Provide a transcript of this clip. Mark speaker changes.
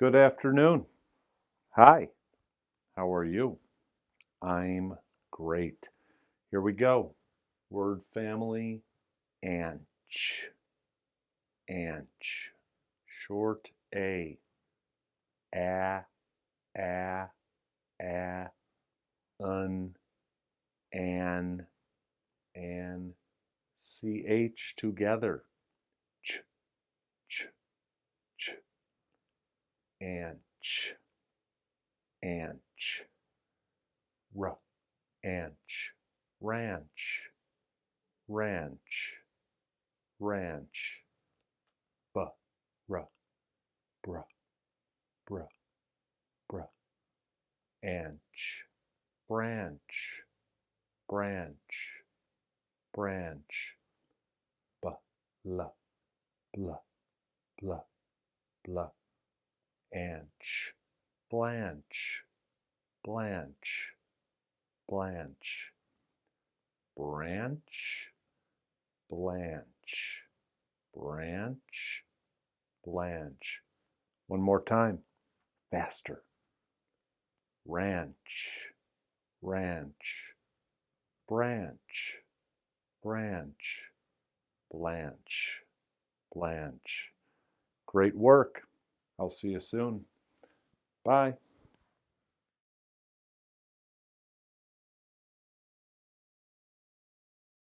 Speaker 1: Good afternoon. Hi, how are you? I'm great. Here we go. Word family, anch. Anch. Short A. A, an, an, ch together. Ch, ch, ch. Anch, anch. R, anch, ranch, ranch, ranch. B, r, br, br, br. Anch, branch, branch, branch. B, l, bl, bl, bl. Anch, blanch, blanch, blanch. Branch, blanch, branch, blanch. One more time, faster. Ranch, ranch, branch, branch, blanch, blanch. Great work. I'll see you soon. Bye.